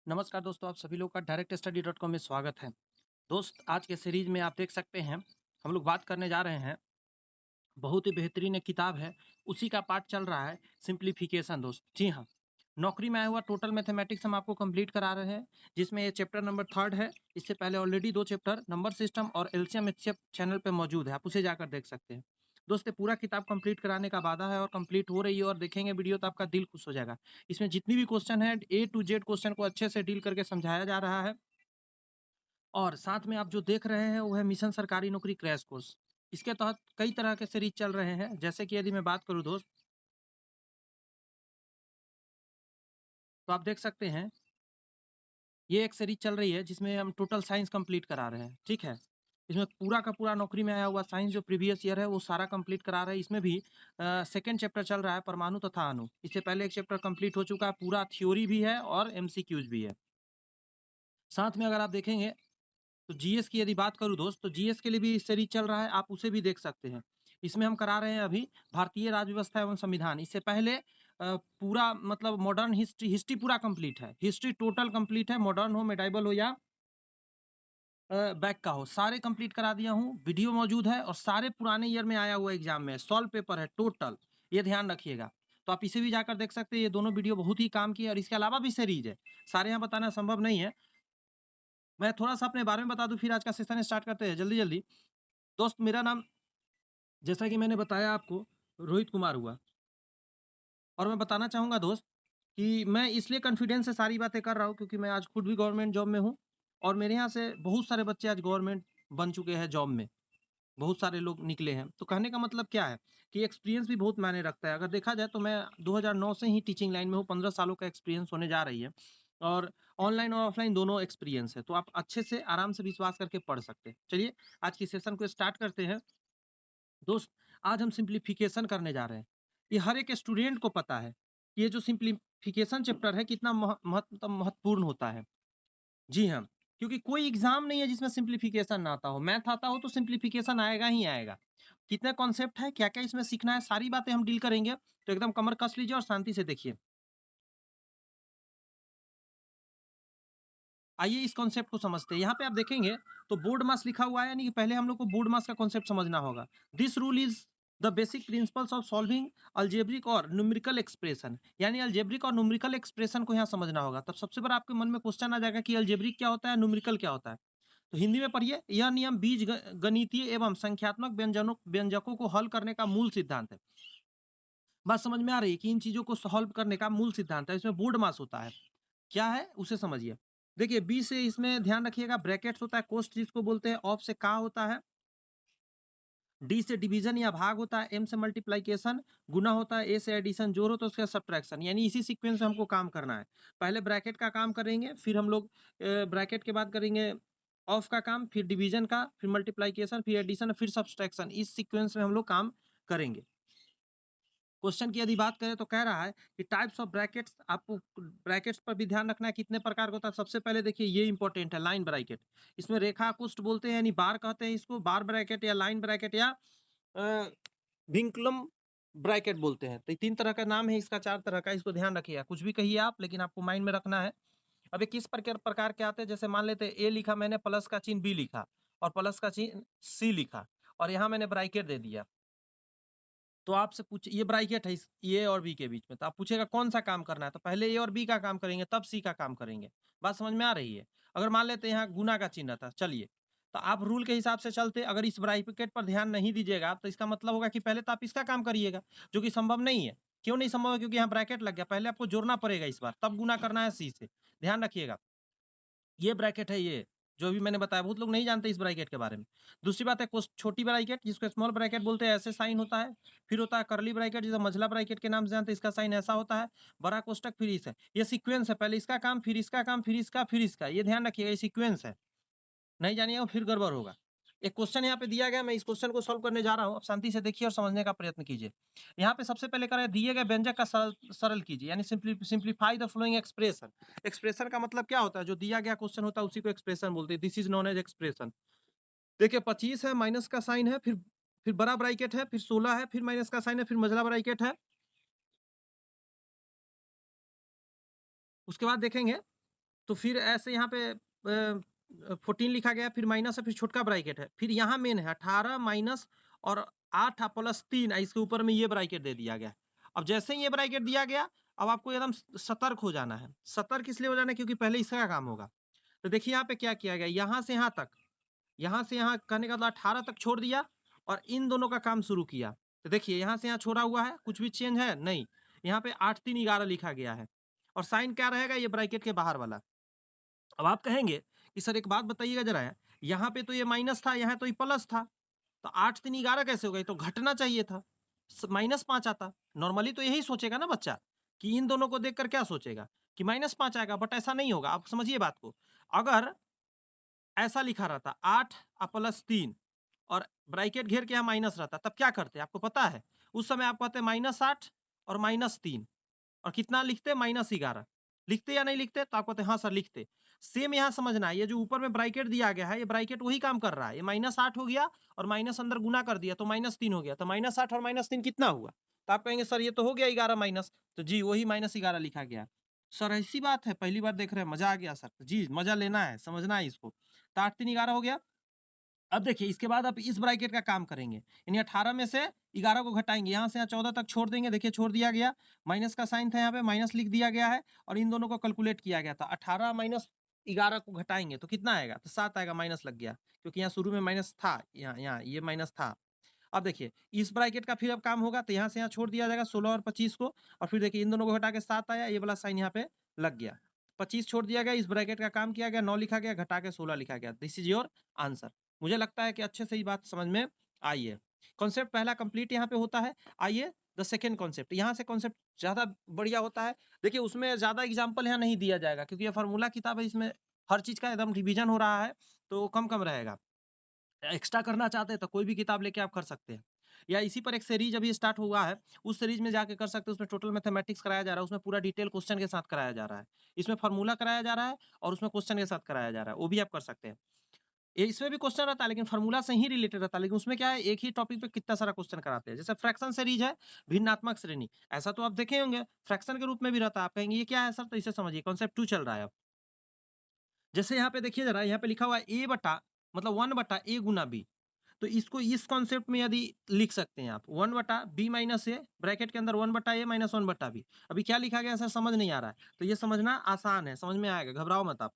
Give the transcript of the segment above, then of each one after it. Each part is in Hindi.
नमस्कार दोस्तों, आप सभी लोग का directstudy.com में स्वागत है। दोस्त, आज के सीरीज में आप देख सकते हैं, हम लोग बात करने जा रहे हैं, बहुत ही बेहतरीन एक किताब है, उसी का पार्ट चल रहा है, सिंप्लीफिकेशन दोस्त। जी हाँ, नौकरी में आया हुआ टोटल मैथमेटिक्स हम आपको कंप्लीट करा रहे हैं, जिसमें ये चैप्टर नंबर 3 है। इससे पहले ऑलरेडी 2 चैप्टर नंबर सिस्टम और एलसीएम एचसीएफ चैनल पे मौजूद है, आप उसे जाकर देख सकते हैं। दोस्त, ये पूरा किताब कंप्लीट कराने का वादा है और कंप्लीट हो रही है और देखेंगे वीडियो तो आपका दिल खुश हो जाएगा। इसमें जितनी भी क्वेश्चन है, ए टू जेड क्वेश्चन को अच्छे से डील करके समझाया जा रहा है। और साथ में आप जो देख रहे हैं वो है मिशन सरकारी नौकरी क्रैश कोर्स। इसके तहत कई तरह के सीरीज चल रहे हैं, जैसे कि यदि मैं बात करूँ दोस्त, तो आप देख सकते हैं ये एक सीरीज चल रही है जिसमें हम टोटल साइंस कंप्लीट करा रहे हैं, ठीक है? इसमें पूरा का पूरा नौकरी में आया हुआ साइंस जो प्रीवियस ईयर है वो सारा कंप्लीट करा रहे हैं। इसमें भी सेकंड चैप्टर चल रहा है परमाणु तथा अणु। इससे पहले एक चैप्टर कंप्लीट हो चुका है, पूरा थ्योरी भी है और एमसीक्यूज भी है। साथ में अगर आप देखेंगे तो जीएस की यदि बात करूँ दोस्त, तो जीएस के लिए भी सीरीज चल रहा है, आप उसे भी देख सकते हैं। इसमें हम करा रहे हैं अभी भारतीय राज्य व्यवस्था एवं संविधान। इससे पहले पूरा मतलब मॉडर्न हिस्ट्री हिस्ट्री पूरा कंप्लीट है। हिस्ट्री टोटल कंप्लीट है, मॉडर्न हो, मेडाइवल हो या बैक का हो, सारे कंप्लीट करा दिया हूँ। वीडियो मौजूद है और सारे पुराने ईयर में आया हुआ एग्जाम में सॉल्व पेपर है टोटल, ये ध्यान रखिएगा। तो आप इसे भी जाकर देख सकते हैं, ये दोनों वीडियो बहुत ही काम की है और इसके अलावा भी सीरीज है। सारे यहाँ बताना संभव नहीं है। मैं थोड़ा-सा अपने बारे में बता दूँ फिर आज का सेशन स्टार्ट करते हैं जल्दी-जल्दी। दोस्त, मेरा नाम जैसा कि मैंने बताया आपको रोहित कुमार हुआ और मैं बताना चाहूँगा दोस्त कि मैं इसलिए कॉन्फिडेंस से सारी बातें कर रहा हूँ क्योंकि मैं आज खुद भी गवर्नमेंट जॉब में हूँ और मेरे यहाँ से बहुत सारे बच्चे आज गवर्नमेंट बन चुके हैं जॉब में। बहुत सारे लोग निकले हैं। तो कहने का मतलब क्या है कि एक्सपीरियंस भी बहुत मायने रखता है। अगर देखा जाए तो मैं 2009 से ही टीचिंग लाइन में हूँ, 15 सालों का एक्सपीरियंस होने जा रही है और ऑनलाइन और ऑफलाइन दोनों एक्सपीरियंस है। तो आप अच्छे से आराम से विश्वास करके पढ़ सकते हैं। चलिए, आज की सेशन को स्टार्ट करते हैं। दोस्त, आज हम सिंप्लीफिकेशन करने जा रहे हैं। ये हर एक स्टूडेंट को पता है, कि ये जो सिंप्लीफिकेशन चैप्टर है कितना महत्वपूर्ण होता है। जी हाँ, क्योंकि कोई एग्ज़ाम नहीं है जिसमें सिंप्लीफिकेशन ना आता हो। मैथ आता हो तो सिंप्लीफिकेशन आएगा ही आएगा। कितने कॉन्सेप्ट है, क्या-क्या इसमें सीखना है, सारी बातें हम डील करेंगे। तो एकदम कमर कस लीजिए और शांति से देखिए। आइए इस कॉन्सेप्ट को समझते हैं। यहाँ पे आप देखेंगे तो बोर्ड मास लिखा हुआ है, यानी कि पहले हम लोग को बोर्ड मास का कॉन्सेप्ट समझना होगा। This rule is the basic principles of solving algebraic और न्यूमेरिकल एक्सप्रेशन, यानी अलजेब्रिक और न्यूमेरिकल एक्सप्रेशन को यहाँ समझना होगा। तब सबसे बड़ा आपके मन में क्वेश्चन आ जाएगा कि अलजेब्रिक क्या होता है, न्यूमेरिकल क्या होता है? तो हिंदी में पढ़िए, यह नियम गणितीय एवं संख्यात्मक व्यंजकों को हल करने का मूल सिद्धांत है। बात समझ में आ रही है कि इन चीज़ों को सॉल्व करने का मूल सिद्धांत है, इसमें बोर्ड मास होता है। क्या है उसे समझिए। देखिए, बी से इसमें ध्यान रखिएगा, ब्रैकेट्स होता है, कोस्ट जिसको बोलते हैं, ऑफ से का होता है, डी से डिवीजन या भाग होता है, एम से मल्टीप्लिकेशन, गुना होता है, ए से एडिशन जोड़ होता है, उसके बाद सब्ट्रैक्शन, यानी इसी सीक्वेंस में हमको काम करना है। पहले ब्रैकेट का काम करेंगे, फिर हम लोग ब्रैकेट के बाद करेंगे ऑफ का काम, फिर डिवीजन का, फिर मल्टीप्लिकेशन, फिर एडिशन, फिर सब्ट्रैक्शन। इस सीक्वेंस में हम लोग काम करेंगे। क्वेश्चन की यदि बात करें तो कह रहा है कि टाइप्स ऑफ ब्रैकेट्स, आपको ब्रैकेट्स पर भी ध्यान रखना है कितने प्रकार का होता है। सबसे पहले देखिए, ये इंपॉर्टेंट है, लाइन ब्रैकेट। इसमें रेखा कुष्ठ बोलते हैं, यानी बार कहते हैं इसको, बार ब्रैकेट या लाइन ब्रैकेट या विंकुलम ब्रैकेट बोलते हैं। तो ये 3 तरह का नाम है इसका, 4 तरह का, इसको ध्यान रखिएगा। कुछ भी कहिए आप, लेकिन आपको माइंड में रखना है। अब ये किस प्रकार प्रकार के आते हैं, जैसे मान लेते हैं ए लिखा मैंने, प्लस का चिन्ह बी लिखा और प्लस का चिन्ह सी लिखा और यहाँ मैंने ब्रैकेट दे दिया। तो आपसे पूछ ये ब्रैकेट है इस ए और बी के बीच में, तो आप पूछिएगा कौन-सा काम करना है? तो पहले ए और बी का काम करेंगे, तब सी का काम करेंगे। बात समझ में आ रही है? अगर मान लेते हैं यहाँ गुना का चिन्ह था, चलिए, तो आप रूल के हिसाब से चलते, अगर इस ब्रैकेट पर ध्यान नहीं दीजिएगा, तो इसका मतलब होगा कि पहले तो आप इसका काम करिएगा, जो कि संभव नहीं है। क्यों नहीं संभव है? क्योंकि यहाँ ब्रैकेट लग गया, पहले आपको जोड़ना पड़ेगा इस बार, तब गुना करना है सी से। ध्यान रखिएगा। ये ब्रैकेट है ये, जो अभी मैंने बताया, बहुत लोग नहीं जानते इस ब्रैकेट के बारे में। दूसरी बात है छोटी ब्रैकेट, जिसको स्मॉल ब्रैकेट बोलते हैं, ऐसे साइन होता है। फिर होता है कर्ली ब्रैकेट, जिसे मंझला ब्रैकेट के नाम से जानते हैं, इसका साइन ऐसा होता है। बड़ा कोष्ठक, फिर इस है। ये सीक्वेंस है, पहले इसका काम, फिर इसका काम, फिर इसका, फिर इसका। ये ध्यान रखिएगा, ये सीक्वेंस है। नहीं जानिएगा फिर गड़बड़ होगा। एक क्वेश्चन यहाँ पे दिया गया, मैं इस क्वेश्चन को सॉल्व करने जा रहा हूँ। आप शांति से देखिए और समझने का प्रयत्न कीजिए। यहाँ पे सबसे पहले करें, दिए गए व्यंजक का सरल सरल कीजिए, यानी simplify the following expression. Expression का मतलब क्या होता है? जो दिया गया क्वेश्चन होता है उसी को एक्सप्रेशन बोलते हैं। This is known as expression. देखिए, 25 है, माइनस का साइन है, फिर बड़ा ब्रैकेट है, फिर 16 है, फिर माइनस का साइन है, फिर मझला ब्रैकेट है। उसके बाद देखेंगे तो फिर ऐसे यहाँ पे 14 लिखा गया, फिर माइनस है, फिर छोटका ब्रैकेट है, फिर यहाँ मेन है 18 माइनस और 8 प्लस 3 इसके ऊपर में ये ब्रैकेट दे दिया गया। अब जैसे ही ये ब्रैकेट दिया गया, अब आपको एकदम सतर्क हो जाना है। सतर्क इसलिए हो जाना है क्योंकि पहले इसका काम होगा। तो देखिए यहाँ पे क्या किया गया, यहाँ से यहाँ कहने का मतलब 18 तक छोड़ दिया और इन दोनों का काम शुरू किया। तो देखिए यहाँ से यहाँ छोड़ा हुआ है, कुछ भी चेंज है? नहीं। यहाँ पे 8 3 11 लिखा गया है और साइन क्या रहेगा? ये ब्रैकेट के बाहर वाला। अब आप कहेंगे कि सर एक बात बताइएगा ज़रा, यहाँ पे तो ये माइनस था, यहाँ तो ये प्लस था, तो 8 3 11 कैसे हो गई? तो घटना चाहिए था, -5 आता। नॉर्मली तो यही सोचेगा ना बच्चा, कि इन दोनों को देखकर क्या सोचेगा कि -5 आएगा, बट ऐसा नहीं होगा। आप समझिए बात को। अगर ऐसा लिखा रहता 8 प्लस 3 और ब्रैकेट घेर के यहाँ माइनस रहता, तब क्या करते? आपको पता है? उस समय आप कहते -8 और -3 और कितना लिखते? -11 लिखते या नहीं लिखते? तो आप कहते हाँ सर लिखते। सेम यहाँ समझना है, ये जो ऊपर में ब्रैकेट दिया गया है, ये ब्रैकेट वही काम कर रहा है। ये -8 हो गया और माइनस अंदर गुना कर दिया तो -3 हो गया। तो -8 और -3 कितना हुआ? तो आप कहेंगे सर ये तो हो गया 11 माइनस। तो जी वही -11 लिखा गया। सर ऐसी बात है, पहली बार देख रहे हैं, मजा आ गया सर। जी मजा लेना है, समझना है इसको। तो 8 3 11 हो गया। अब देखिए इसके बाद आप इस ब्रैकेट का काम करेंगे, यानी 18 में से 11 को घटाएँगे, यहाँ से यहाँ 14 तक छोड़ देंगे, देखिए छोड़ दिया गया, माइनस का साइन था यहाँ पे, माइनस लिख दिया गया है और इन दोनों को कैलकुलेट किया गया था। 18 माइनस 11 को घटाएँगे तो कितना आएगा? तो 7 आएगा, माइनस लग गया, क्योंकि यहाँ शुरू में माइनस था, यहाँ यहाँ ये माइनस था। अब देखिए इस ब्रैकेट का फिर अब काम होगा तो यहाँ से यहाँ छोड़ दिया जाएगा 16 और 25 को और फिर देखिए इन दोनों को घटा के 7 आया, ये वाला साइन यहाँ पे लग गया। 25 छोड़ दिया गया, इस ब्रैकेट का काम किया गया, 9 लिखा गया, घटा के 16 लिखा गया। This is your answer. मुझे लगता है कि अच्छे से ये बात समझ में आई है। कॉन्सेप्ट पहला कंप्लीट यहाँ पे होता है। आइए द सेकंड कॉन्सेप्ट, यहाँ से कॉन्सेप्ट ज़्यादा बढ़िया होता है। देखिए उसमें ज़्यादा एग्ज़ाम्पल यहाँ नहीं दिया जाएगा क्योंकि ये फ़ॉर्मूला किताब है, इसमें हर चीज़ का एकदम रिवीजन हो रहा है, तो कम-कम रहेगा। एक्स्ट्रा करना चाहते हैं तो कोई भी किताब लेके आप कर सकते हैं। या इसी पर एक सीरीज़ अभी स्टार्ट हुआ है, उस सीरीज़ में जाके कर सकते हैं, उसमें टोटल मैथमेटिक्स कराया जा रहा है, उसमें पूरा डिटेल क्वेश्चन के साथ कराया जा रहा है। इसमें फ़ॉर्मूला कराया जा रहा है और उसमें क्वेश्चन के साथ कराया जा रहा है, वो भी आप कर सकते हैं। इसमें भी क्वेश्चन रहता है लेकिन फ़ॉर्मूला से ही रिलेटेड रहता है, लेकिन उसमें क्या है एक ही टॉपिक पे कितना सारा क्वेश्चन कराते हैं। जैसे फ्रैक्शन सीरीज़ है, भिन्नात्मक श्रेणी, ऐसा तो आप देखे होंगे, फ्रैक्शन के रूप में भी रहता है। आप कहेंगे ये क्या है सर? तो इसे समझिए, कॉन्सेप्ट 2 चल रहा है अब। जैसे यहाँ पे देखिए ज़रा, यहाँ पे लिखा हुआ है A बटा मतलब 1 बटा A गुना B। तो इसको इस कॉन्सेप्ट में यदि लिख सकते हैं आप 1 बटा बी माइनस ए, ब्रैकेट के अंदर 1 बटा ए माइनस 1 बटा बी। अभी क्या लिखा गया सर समझ नहीं आ रहा है, तो ये समझना आसान है, समझ में आएगा, घबराओ मत आप।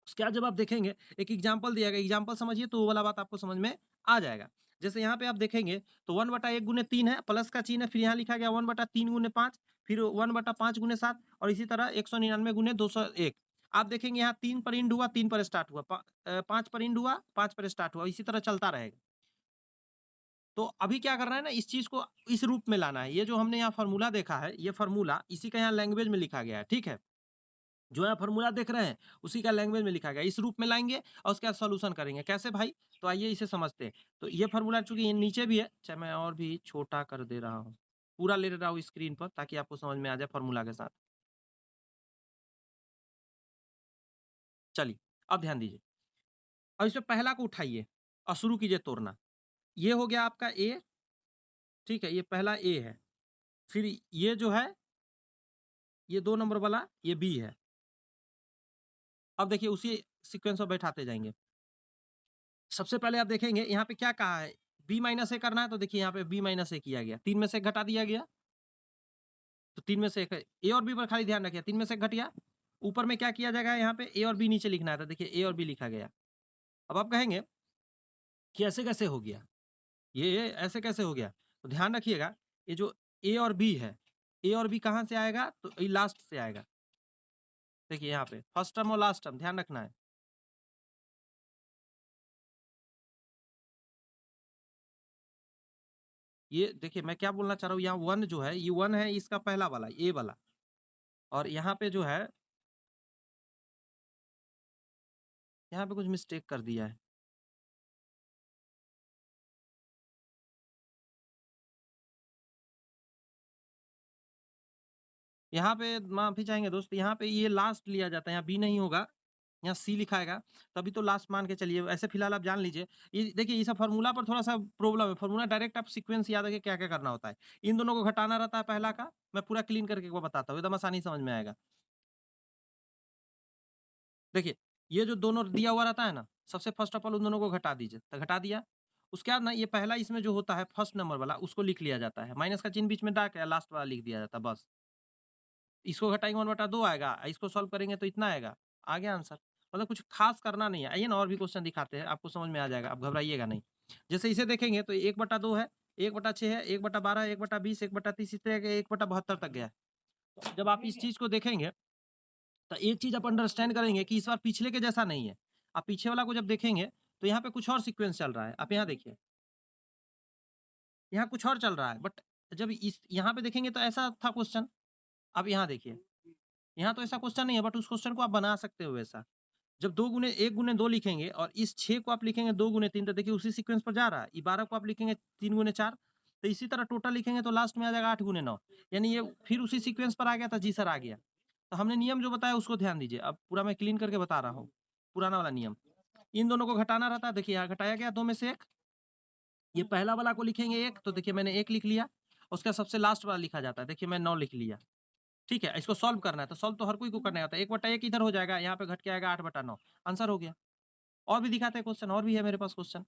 उसके बाद जब आप देखेंगे एक एग्जाम्पल दिया गया, एग्जाम्पल समझिए तो वो वाला बात आपको समझ में आ जाएगा। जैसे यहाँ पे आप देखेंगे तो 1 बटा 1 गुने 3 है, प्लस का चिन्ह है, फिर यहाँ लिखा गया 1 बटा 3 गुने 5, फिर 1 बटा 5 गुने 7 और इसी तरह 199 गुने 201। आप देखेंगे यहाँ 3 पर इंड हुआ, 3 पर स्टार्ट हुआ, 5 पर इंड हुआ, 5 पर स्टार्ट हुआ, इसी तरह चलता रहेगा। तो अभी क्या करना है ना, इस चीज़ को इस रूप में लाना है। ये जो हमने यहाँ फ़ॉर्मूला देखा है, ये फ़ॉर्मूला इसी का यहाँ लैंग्वेज में लिखा गया है, ठीक है? जो यहाँ फ़ॉर्मूला देख रहे हैं, उसी का लैंग्वेज में लिखा गया है। इस रूप में लाएँगे और उसके बाद सॉल्यूशन करेंगे। कैसे भाई? तो आइए इसे समझते हैं। तो ये फ़ॉर्मूला चूँकि ये नीचे भी है, चाहे मैं और भी छोटा कर दे रहा हूँ। पूरा ले रहा हूँ स्क्रीन पर ताकि आपको समझ में आ जाए फ़ॉर्मूला के साथ। चलिए, अब ध्यान दीजिए। अब इसमें पहला को उठाइए और शुरू कीजिए तोड़ना। ये हो गया आपका ए, ठीक है? ये पहला ए है। फिर ये जो है, ये 2 नंबर वाला, ये बी है। अब देखिए उसी सीक्वेंस में बैठाते जाएँगे। सबसे पहले आप देखेंगे यहाँ पे क्या कहा है, बी माइनस ए करना है तो देखिए यहाँ पे बी माइनस ए किया गया। 3 में से 1 घटा दिया गया, तो 3 में से 1 ए और बी पर खाली ध्यान रखिए, 3 में से 1 घट गया। ऊपर में क्या किया जाएगा यहाँ पे ए और बी नीचे लिखना है, तो देखिए ए और बी लिखा गया। अब आप कहेंगे कि ऐसे कैसे हो गया? ये ऐसे कैसे हो गया? तो ध्यान रखिएगा, ये जो ए और बी है, ए और बी कहाँ से आएगा? तो ये लास्ट से आएगा। देखिए यहाँ पे फर्स्ट टर्म और लास्ट टर्म ध्यान रखना है। ये देखिए मैं क्या बोलना चाह रहा हूँ, यहाँ 1 जो है, ये 1 है इसका पहला वाला, ए वाला और यहाँ पे जो है, यहाँ पे कुछ मिस्टेक कर दिया है। यहाँ पे माफ़ी चाहेंगे दोस्त, यहाँ पे ये लास्ट लिया जाता है, यहाँ बी नहीं होगा, यहाँ सी लिखाएगा, तभी तो लास्ट मान के चलिए। ऐसे फिलहाल आप जान लीजिए, ये देखिए इस फ़ॉर्मूला पर थोड़ा-सा प्रॉब्लम है, फ़ॉर्मूला डायरेक्ट आप सीक्वेंस याद रखिए क्या-क्या करना होता है। इन दोनों को घटाना रहता है पहला का, मैं पूरा क्लीन करके एक बार बताता हूँ, एकदम आसानी से समझ में आएगा। देखिए, ये जो दोनों दिया हुआ रहता है ना, सबसे फर्स्ट ऑफ ऑल उन दोनों को घटा दीजिए, तो घटा दिया। उसके बाद ना ये पहला इसमें जो होता है फर्स्ट नंबर वाला उसको लिख लिया जाता है, माइनस का चिन्ह बीच में डाल के लास्ट वाला लिख दिया जाता है बस। इसको घटाएँगे 1/2 आएगा, इसको सॉल्व करेंगे तो इतना आएगा, आ गया आंसर। मतलब कुछ खास करना नहीं है। आइए ना और भी क्वेश्चन दिखाते हैं, आपको समझ में आ जाएगा, आप घबराइएगा नहीं। जैसे इसे देखेंगे तो 1/2 है, 1/6 है, 1/12, 1/20, 1/30 इस तरह के 1/72 तक गया है। जब आप इस चीज़ को देखेंगे, तो एक चीज़ आप अंडरस्टैंड करेंगे कि इस बार पिछले के जैसा नहीं है। आप पीछे वाला को जब देखेंगे, तो यहाँ पे कुछ और सीक्वेंस चल रहा है। आप यहाँ देखिए, यहाँ कुछ और चल रहा है, बट जब इस यहाँ पे देखेंगे तो ऐसा था क्वेश्चन। अब यहाँ देखिए, यहाँ तो ऐसा क्वेश्चन नहीं है, बट उस क्वेश्चन को आप बना सकते हो वैसा। जब 2 गुने 1 गुने 2 लिखेंगे और इस 6 को आप लिखेंगे 2 गुने 3 तो देखिए उसी सीक्वेंस पर जा रहा है। ये 12 को आप लिखेंगे 3 गुने 4 तो इसी तरह टोटल लिखेंगे तो लास्ट में आ जाएगा 8 गुने 9 यानी ये फिर उसी सीक्वेंस पर आ गया था। जी सर, आ गया। तो हमने नियम जो बताया उसको ध्यान दीजिए। अब पूरा मैं क्लीन करके बता रहा हूँ, पुराना वाला नियम। इन दोनों को घटाना रहता है, देखिए यहाँ घटाया गया 2 में से 1। ये पहला वाला को लिखेंगे 1 तो देखिए मैंने 1 लिख लिया। उसका सबसे लास्ट वाला लिखा जाता है, देखिए मैं 9 लिख लिया। ठीक है, इसको सॉल्व करना है, तो सॉल्व तो हर कोई को करना आता है। 1/1 इधर हो जाएगा, यहाँ पे घट के आएगा 8/9 आंसर हो गया। और भी दिखाते हैं क्वेश्चन, और भी है मेरे पास क्वेश्चन,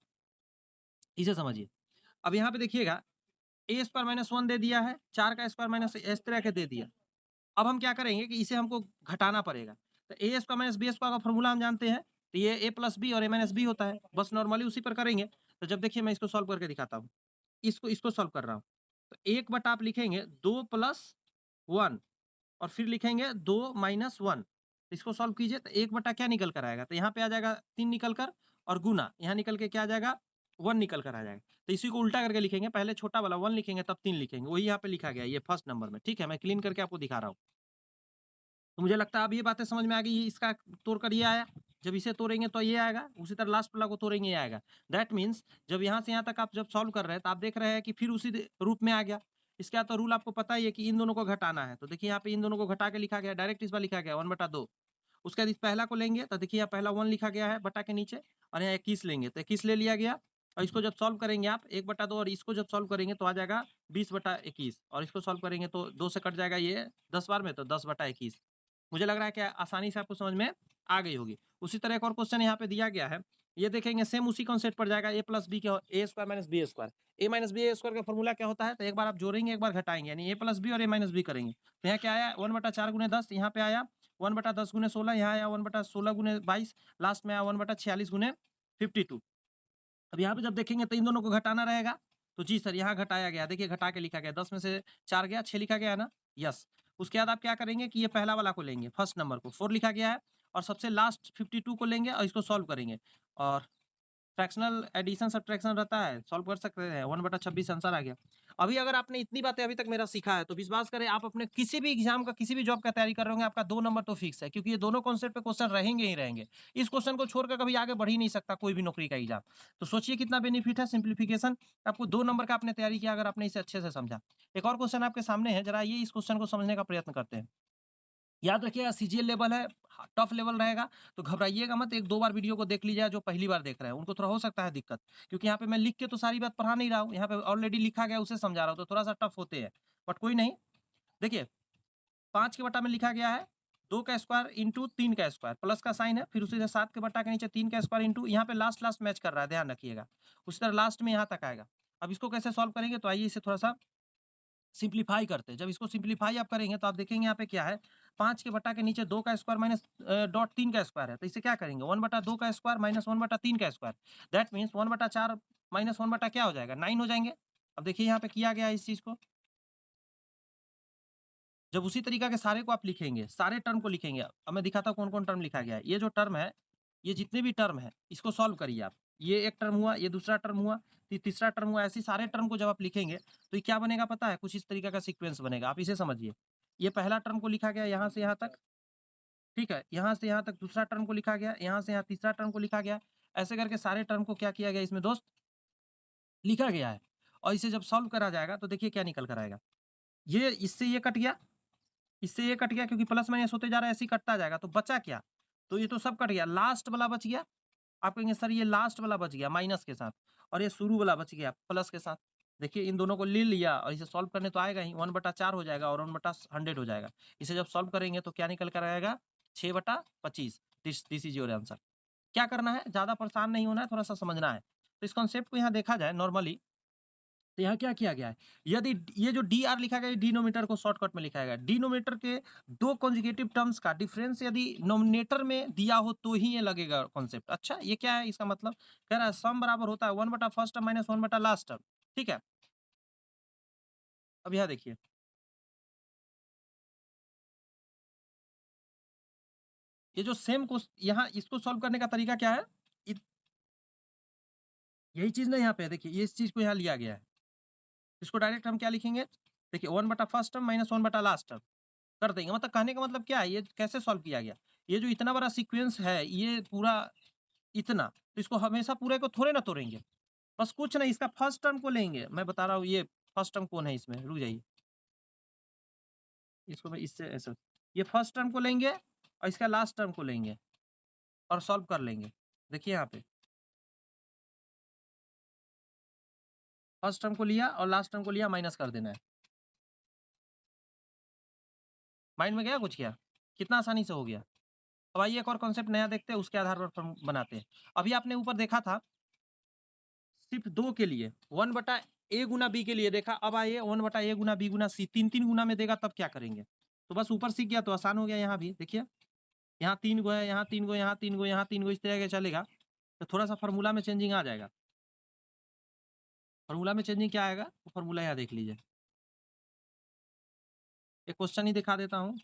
इसे समझिए। अब यहाँ पे देखिएगा ए स्क्वायर माइनस 1 दे दिया है, 4 का स्क्वायर माइनस इस तरह के दे दिया। अब हम क्या करेंगे कि इसे हमको घटाना पड़ेगा। तो ए स्क्वायर माइनस बी स्क्वायर का फॉर्मूला हम जानते हैं, तो ये ए प्लस बी और ए माइनस बी होता है। बस नॉर्मली उसी पर करेंगे। तो जब देखिए मैं इसको सॉल्व करके दिखाता हूँ। इसको इसको सॉल्व कर रहा हूँ। तो 1 बटा आप लिखेंगे 2 प्लस 1 और फिर लिखेंगे 2 माइनस 1। इसको सॉल्व कीजिए तो 1 बटा क्या निकल कर आएगा? तो यहाँ पे आ जाएगा 3 निकल कर और गुना, यहाँ निकल के क्या आ जाएगा? 1 निकल कर आ जाएगा। तो इसी को उल्टा करके लिखेंगे, पहले छोटा वाला 1 लिखेंगे तब 3 लिखेंगे। वही यहाँ पे लिखा गया है, ये फर्स्ट नंबर में। ठीक है, मैं क्लीन करके आपको दिखा रहा हूँ। तो मुझे लगता है अब ये बातें समझ में आ गई, इसका तोड़कर ये आया। जब इसे तोड़ेंगे तो ये आएगा, उसी तरह लास्ट वाला को तोड़ेंगे ये आएगा। दैट मीन्स जब यहाँ से यहाँ तक आप जब सॉल्व कर रहे हैं तो आप देख रहे हैं कि फिर उसी रूप में आ गया। इसके बाद तो रूल आपको पता ही है कि इन दोनों को घटाना है। तो देखिए यहाँ पे इन दोनों को घटा के लिखा गया, डायरेक्ट इस बार लिखा गया 1/2। उसके बाद इस पहला को लेंगे तो देखिए यहाँ पहला 1 लिखा गया है बटा के नीचे और यहाँ 21 लेंगे तो 21 ले लिया गया। और इसको जब सॉल्व करेंगे आप 1/2 और इसको जब सॉल्व करेंगे तो आ जाएगा 20/21 और इसको सॉल्व करेंगे तो 2 से कट जाएगा ये 10 बार में तो 10/21। मुझे लग रहा है कि आसानी से आपको समझ में आ गई होगी। उसी तरह एक और क्वेश्चन यहाँ पे दिया गया है। ये देखेंगे सेम उसी कॉन्सेप्ट पर जाएगा ए प्लस बी क्या ए स्क्वायर माइनस बी स्क्वायर। ए माइनस बी स्क्वायर का फॉर्मूला क्या होता है? तो एक बार आप जोड़ेंगे एक बार घटाएंगे यानी ए प्लस बी और ए माइनस बी करेंगे। तो यहाँ क्या आया 1/4 गुने 10 यहाँ पे आया 1/10 गुने 16 यहाँ आया 1/16 गुने 22 लास्ट में आया 1/46 गुने 52। अब यहाँ पे जब देखेंगे तो इन दोनों को घटाना रहेगा। तो जी सर यहाँ घटाया गया, देखिए घटा के लिखा गया 10 में से 4 गया 6 लिखा गया है ना। यस। उसके बाद आप क्या करेंगे कि ये पहला वाला को लेंगे, फर्स्ट नंबर को 4 लिखा गया है और सबसे लास्ट 52 को लेंगे और इसको सॉल्व करेंगे। और फ्रैक्शनल एडिशन सब्ट्रैक्शन रहता है, सॉल्व कर सकते हैं। 1/26 आंसर आ गया। अभी अगर आपने इतनी बातें अभी तक मेरा सीखा है तो विश्वास करें आप अपने किसी भी एग्जाम का किसी भी जॉब का तैयारी कर रहे होंगे आपका 2 नंबर तो फिक्स है, क्योंकि ये दोनों कॉन्सेप्ट पे क्वेश्चन रहेंगे ही रहेंगे। इस क्वेश्चन को छोड़कर कभी आगे बढ़ ही नहीं सकता कोई भी नौकरी का एग्जाम। तो सोचिए कितना बेनिफिट है सिंप्लीफिकेशन। आपको 2 नंबर का आपने तैयारी किया अगर आपने इसे अच्छे से समझा। एक और क्वेश्चन आपके सामने है, जरा ये इस क्वेश्चन को समझने का प्रयत्न करते हैं। याद रखिएगा सीजीएल लेवल है, टफ लेवल रहेगा, तो घबराइएगा मत। 1-2 बार वीडियो को देख लीजिए जो पहली बार देख रहे हैं, उनको थोड़ा हो सकता है दिक्कत। क्योंकि यहाँ पे मैं लिख के तो सारी बात पढ़ा नहीं रहा हूँ, यहाँ पे ऑलरेडी लिखा गया है उसे समझा रहा हूँ, तो थोड़ा-सा टफ होते हैं। बट कोई नहीं, देखिए 5 के बटा में लिखा गया है 2 का स्क्वायर इंटू 3 का स्क्वायर, प्लस का साइन है, फिर उसी तरह 7 के बटा के नीचे 3 का स्क्वायर इंटू यहाँ पे लास्ट लास्ट मैच कर रहा है, ध्यान रखिएगा। उसी तरह लास्ट में यहाँ तक आएगा। अब इसको कैसे सॉल्व करेंगे तो आइए इसे थोड़ा-सा सिम्प्लीफाई करते हैं। जब इसको सिम्प्लीफाई आप करेंगे तो आप देखेंगे यहाँ पे क्या है 5 के बटा के नीचे 2 का स्क्वायर माइनस डॉट 3 का स्क्वायर है। तो इसे क्या करेंगे 1/2 का स्क्वायर माइनस 1/3 का स्क्वायर। दैट मीन्स 1/4 माइनस 1 बटा क्या हो जाएगा 9 हो जाएँगे। अब देखिए यहाँ पे किया गया है इस चीज़ को। जब उसी तरीका के सारे को आप लिखेंगे, सारे टर्म को लिखेंगे। अब मैं दिखाता हूँ कौन-कौन टर्म लिखा गया है। ये जो टर्म है, ये जितने भी टर्म हैं, इसको सॉल्व करिए आप। ये एक टर्म हुआ, ये दूसरा टर्म हुआ, फिर तीसरा टर्म हुआ, ऐसे सारे टर्म को जब आप लिखेंगे, तो ये क्या बनेगा पता है? कुछ इस तरीके का सीक्वेंस बनेगा, आप इसे समझिए। ये पहला टर्म को लिखा गया यहाँ से यहाँ तक, ठीक है? यहाँ से यहाँ तक दूसरा टर्म को लिखा गया, यहाँ से यहाँ तीसरा टर्म को लिखा गया। ऐसे करके सारे टर्म को क्या किया गया इसमें दोस्त, लिखा गया है। और इसे जब सॉल्व करा जाएगा, तो देखिए क्या निकल कर आएगा। ये इससे ये कट गया, इससे ये कट गया क्योंकि प्लस माइनस होते जा रहा है ऐसे ही कटता जाएगा, तो बचा क्या? तो ये तो सब कट गया, लास्ट वाला बच गया। आप कहेंगे सर ये लास्ट वाला बच गया माइनस के साथ और ये शुरू वाला बच गया प्लस के साथ। देखिए इन दोनों को ले लिया और इसे सॉल्व करने तो आएगा ही 1/4 हो जाएगा और 1/100 हो जाएगा। इसे जब सॉल्व करेंगे तो क्या निकल कर आएगा 6/25। This is your answer. क्या करना है, ज्यादा परेशान नहीं होना है, थोड़ा सा समझना है। तो इस कॉन्सेप्ट को यहाँ देखा जाए नॉर्मली, तो यहाँ क्या किया गया है, यदि ये जो डी आर लिखा गया है, डिनोमिनेटर को शॉर्टकट में लिखा गया है। डिनोमिनेटर के दो कॉन्जुगेटिव टर्म्स का डिफरेंस यदि नोमिनेटर में दिया हो तो ही ये लगेगा कॉन्सेप्ट। अच्छा, ये क्या है इसका मतलब, कह रहा है सम बराबर होता है 1 बटा फर्स्ट टर्म माइनस 1 बटा लास्ट टर्म। ठीक है, अब यहाँ देखिए, ये जो सेम को यहाँ इसको सॉल्व करने का तरीका क्या है, यही चीज ना यहाँ पे देखिए, ये इस चीज को यहाँ लिया गया है। इसको डायरेक्ट हम क्या लिखेंगे, देखिए 1 बटा फर्स्ट टर्म माइनस 1 बटा लास्ट टर्म कर देंगे। मतलब कहने का मतलब क्या है, ये कैसे सॉल्व किया गया, ये जो इतना बड़ा सीक्वेंस है, ये पूरा इतना, तो इसको हमेशा पूरे को थोड़े ना तोड़ेंगे, बस कुछ नहीं, इसका फर्स्ट टर्म को लेंगे। मैं बता रहा हूँ, ये फर्स्ट टर्म कौन है इसमें, रुक जाइए, इसको मैं इससे ऐसे, ये फर्स्ट टर्म को लेंगे और इसका लास्ट टर्म को लेंगे और सॉल्व कर लेंगे। देखिए यहाँ पे फर्स्ट टर्म को लिया और लास्ट टर्म को लिया, माइनस कर देना है। माइंड में गया कुछ, क्या कितना आसानी से हो गया। अब आइए एक और कॉन्सेप्ट नया देखते हैं, उसके आधार पर फॉर्म बनाते हैं। अभी आपने ऊपर देखा था सिर्फ दो के लिए, 1 बटा ए गुना बी के लिए देखा। अब आइए 1 बटा ए गुना बी गुना सी, तीन तीन गुना में देगा तब क्या करेंगे। तो बस ऊपर सीख गया तो आसान हो गया। यहाँ भी देखिए, यहाँ 3 गो है, यहाँ 3 गो, यहाँ 3 गो, यहाँ 3 गो, इस तरह के चलेगा। तो थोड़ा सा फार्मूला में चेंजिंग आ जाएगा। फार्मूला में चेंजिंग क्या आएगा, वो फार्मूला यहाँ देख लीजिए। एक क्वेश्चन ही दिखा देता हूँ,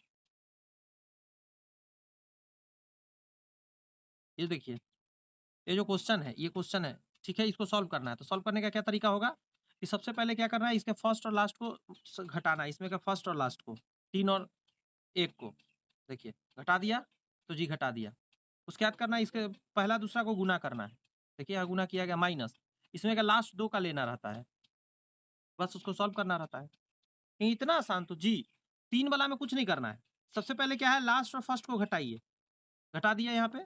ये देखिए, ये जो क्वेश्चन है, ये क्वेश्चन है, ठीक है, इसको सॉल्व करना है। तो सॉल्व करने का क्या तरीका होगा कि सबसे पहले क्या करना है, इसके फर्स्ट और लास्ट को घटाना है, इसमें का फर्स्ट और लास्ट को, 3 और 1 को, देखिए घटा दिया, तो जी घटा दिया। उसके बाद करना है, इसके पहला दूसरा को गुना करना है। देखिए यहाँ गुना किया गया, माइनस, इसमें का लास्ट 2 का लेना रहता है, बस उसको सॉल्व करना रहता है। ये इतना आसान, तो जी 3 वाला में कुछ नहीं करना है। सबसे पहले क्या है, लास्ट और फर्स्ट को घटाइए, घटा दिया यहाँ पे।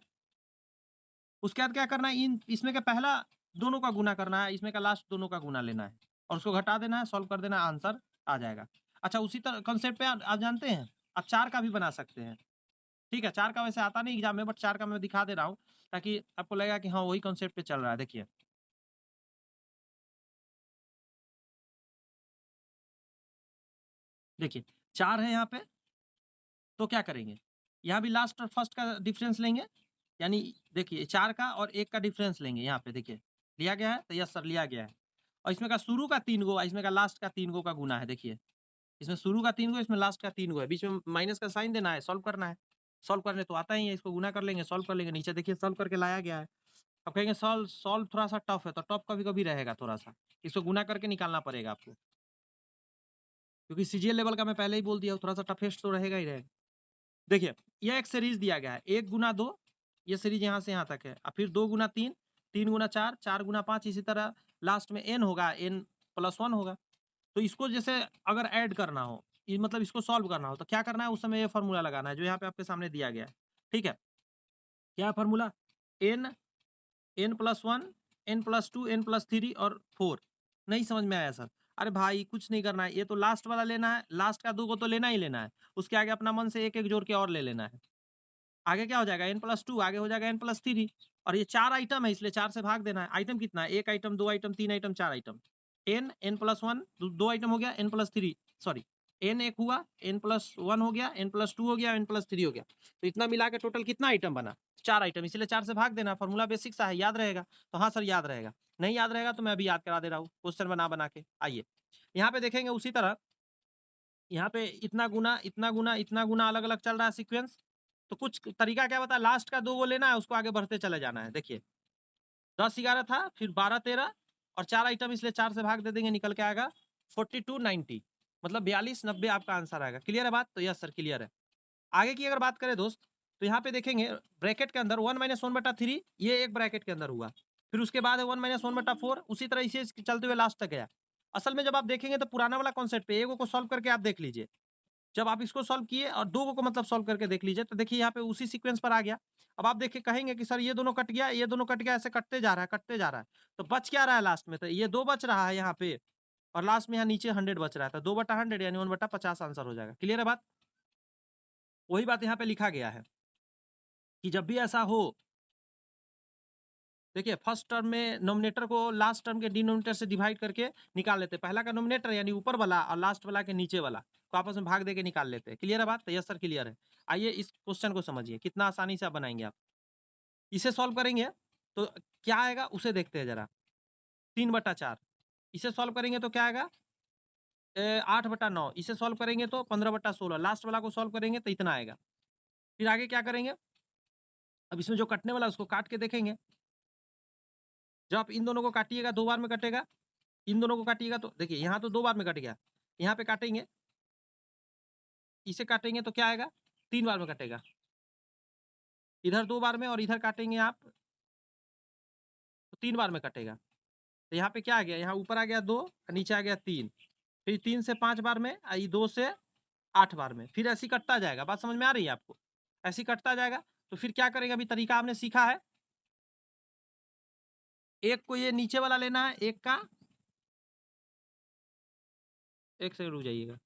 उसके बाद क्या करना है, इन इसमें का पहला दोनों का गुना करना है, इसमें का लास्ट दोनों का गुना लेना है और उसको घटा देना है, सॉल्व कर देना है, आंसर आ जाएगा। अच्छा, उसी तरह कॉन्सेप्ट पे आप जानते हैं, आप 4 का भी बना सकते हैं। ठीक है, 4 का वैसे आता नहीं एग्जाम में, बट 4 का मैं दिखा दे रहा हूँ ताकि आपको लगेगा कि हाँ वही कॉन्सेप्ट पे चल रहा है। देखिए देखिए 4 है यहाँ पे, तो क्या करेंगे, यहाँ भी लास्ट और फर्स्ट का डिफरेंस लेंगे, यानी देखिए 4 का और 1 का डिफरेंस लेंगे। यहाँ पे देखिए लिया गया है, तो यस सर लिया गया है। और इसमें का शुरू का 3 गो, इसमें का लास्ट का 3 गो का गुना है। देखिए इसमें शुरू का 3 गो, इसमें लास्ट का 3 गो है, बीच में माइनस का साइन देना है, सॉल्व करना है। सॉल्व करने तो आता ही है, इसको गुना कर लेंगे, सॉल्व कर लेंगे। नीचे देखिए सॉल्व करके लाया गया है। अब कहेंगे सॉल्व सॉल्व थोड़ा सा टफ है, तो टफ कभी कभी रहेगा थोड़ा सा, इसको गुना करके निकालना पड़ेगा आपको, क्योंकि सीजीएल लेवल का मैं पहले ही बोल दिया हूँ, थोड़ा सा टफेस्ट तो रहेगा ही रहेगा। देखिए यह एक सीरीज दिया गया है, 1 गुना 2, ये सीरीज यहाँ से यहाँ तक है, और फिर 2 गुना 3, 3 गुना 4, 4 गुना 5, इसी तरह लास्ट में n होगा, n प्लस 1 होगा। तो इसको जैसे अगर ऐड करना हो, ये मतलब इसको सॉल्व करना हो, तो क्या करना है, उस समय ये फॉर्मूला लगाना है जो यहाँ पे आपके सामने दिया गया है। ठीक है, क्या formula, n, n plus 1, n plus 2, n plus 3 और 4। नहीं समझ में आया सर, अरे भाई कुछ नहीं करना है, ये तो लास्ट वाला लेना है, लास्ट का 2 को तो लेना ही लेना है, उसके आगे अपना मन से एक एक जोड़ के और ले लेना है। आगे क्या हो जाएगा, n प्लस 2, आगे हो जाएगा n प्लस 3, और ये 4 आइटम है, इसलिए 4 से भाग देना है। आइटम कितना है, 1 item, 2 item, 3 item, 4 item. n plus 1, 2 item हो गया, n प्लस 3, सॉरी n 1 हुआ, n प्लस 1 हो गया, n प्लस 2 हो गया, n प्लस 3 हो गया। तो इतना मिला के टोटल कितना आइटम बना, 4 आइटम, इसलिए 4 से भाग देना। फॉर्मूला बेसिक सा है, याद रहेगा। तो हाँ सर याद रहेगा, नहीं याद रहेगा तो मैं अभी याद करा दे रहा हूँ, क्वेश्चन बना बना के। आइए यहाँ पे देखेंगे उसी तरह, यहाँ पे इतना गुना, इतना गुना, इतना गुना, अलग अलग चल रहा है सीक्वेंस। तो कुछ तरीका क्या बता, लास्ट का 2 वो लेना है, उसको आगे बढ़ते चले जाना है। देखिए 10 11 था, फिर 12 13 और 4 आइटम, इसलिए 4 से भाग दे देंगे, निकल के आएगा 42 90, मतलब 42 90 आपका आंसर आएगा। क्लियर है बात, तो यस सर क्लियर है। आगे की अगर बात करें दोस्त, तो यहाँ पे देखेंगे ब्रैकेट के अंदर 1 माइनस 1 बटा 3, ये एक ब्रैकेट के अंदर हुआ, फिर उसके बाद है 1 माइनस 1 बटा 4, उसी तरह इसे चलते हुए लास्ट तक गया। असल में जब आप देखेंगे तो पुराना वाला कॉन्सेप्ट पे एगो को सॉल्व करके आप देख लीजिए, जब आप इसको सॉल्व किए और दो को मतलब सॉल्व करके देख लीजिए, तो देखिए यहाँ पे उसी सीक्वेंस पर आ गया। अब आप देखिए कहेंगे कि सर ये दोनों कट गया, ये दोनों कट गया, ऐसे कटते जा रहा है, कटते जा रहा है, तो बच क्या रहा है लास्ट में, तो ये 2 बच रहा है यहाँ पे, और लास्ट में यहाँ नीचे 100 बच रहा है, तो 2 बटा 100 यानी 1 बटा 50 आंसर हो जाएगा। क्लियर है बात, वही बात यहाँ पे लिखा गया है। कि जब भी ऐसा हो, देखिए फर्स्ट टर्म में नोमिनेटर को लास्ट टर्म के डिनोमिनेटर से डिवाइड करके निकाल लेते हैं। पहला का नोमिनेटर यानी ऊपर वाला और लास्ट वाला के नीचे वाला को आपस में भाग देके निकाल लेते हैं। क्लियर है बात? तो यस सर क्लियर है। आइए इस क्वेश्चन को समझिए, कितना आसानी से आप बनाएंगे आप। इसे सॉल्व करेंगे तो क्या आएगा उसे देखते हैं जरा। 3/4 इसे सॉल्व करेंगे तो क्या आएगा 8/9 इसे सॉल्व करेंगे तो 15/16 लास्ट वाला को सॉल्व करेंगे तो इतना आएगा। फिर आगे क्या करेंगे, अब इसमें जो कटने वाला है उसको काट के देखेंगे। जब आप इन दोनों को काटिएगा 2 बार में कटेगा, इन दोनों को काटिएगा तो देखिए यहाँ तो 2 बार में कट गया, यहाँ पे काटेंगे, इसे काटेंगे तो क्या आएगा 3 बार में कटेगा। इधर 2 बार में और इधर काटेंगे आप तो 3 बार में कटेगा। तो यहाँ पे क्या आ गया, यहाँ ऊपर आ गया 2 और नीचे आ गया 3, फिर 3 से 5 बार में, ये 2 से 8 बार में, फिर ऐसे ही कटता जाएगा। बात समझ में आ रही है आपको? ऐसे ही कटता जाएगा। तो फिर क्या करेंगे, अभी तरीका आपने सीखा है, एक को ये नीचे वाला लेना है, एक का, एक सेकंड रुक जाइएगा।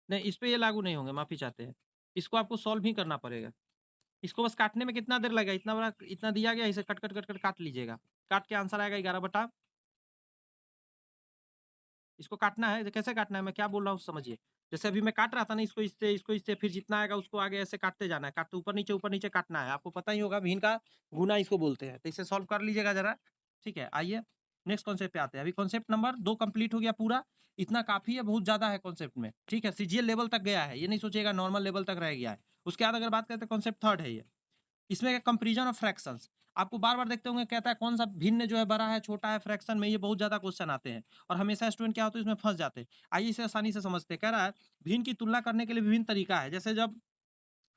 नहीं, इस पे ये लागू नहीं होंगे, माफी चाहते हैं। इसको आपको सॉल्व ही करना पड़ेगा। इसको बस काटने में कितना देर लगेगा, इतना बड़ा इतना दिया गया, इसे कट कट कट कट काट लीजिएगा। काट के आंसर आएगा 11/। इसको काटना है, कैसे काटना है मैं क्या बोल रहा हूँ समझिए। जैसे अभी मैं काट रहा था ना, इसको इससे फिर जितना आएगा उसको आगे ऐसे काटते जाना है, काटते ऊपर नीचे काटना है। आपको पता ही होगा भिन्न का गुना इसको बोलते हैं। तो इसे सॉल्व कर लीजिएगा जरा, ठीक है। आइए नेक्स्ट कॉन्सेप्ट पे आते हैं। अभी कॉन्सेप्ट नंबर 2 कंप्लीट हो गया पूरा। इतना काफी है, बहुत ज्यादा है कॉन्सेप्ट में, ठीक है। सीजीएल लेवल तक गया है, ये नहीं सोचिएगा नॉर्मल लेवल तक रह गया है। उसके बाद अगर बात करते हैं कॉन्सेप्ट थर्ड है ये, इसमें कंपैरिजन ऑफ फ्रैक्शंस। आपको बार-बार देखते होंगे कहता है कौन सा भिन्न जो है बड़ा है, छोटा है, फ्रैक्शन में ये बहुत ज़्यादा क्वेश्चन आते हैं और हमेशा स्टूडेंट क्या होते हैं इसमें फँस जाते हैं। आइए इसे आसानी से समझते हैं। कह रहा है भिन्न की तुलना करने के लिए विभिन्न तरीका है। जैसे जब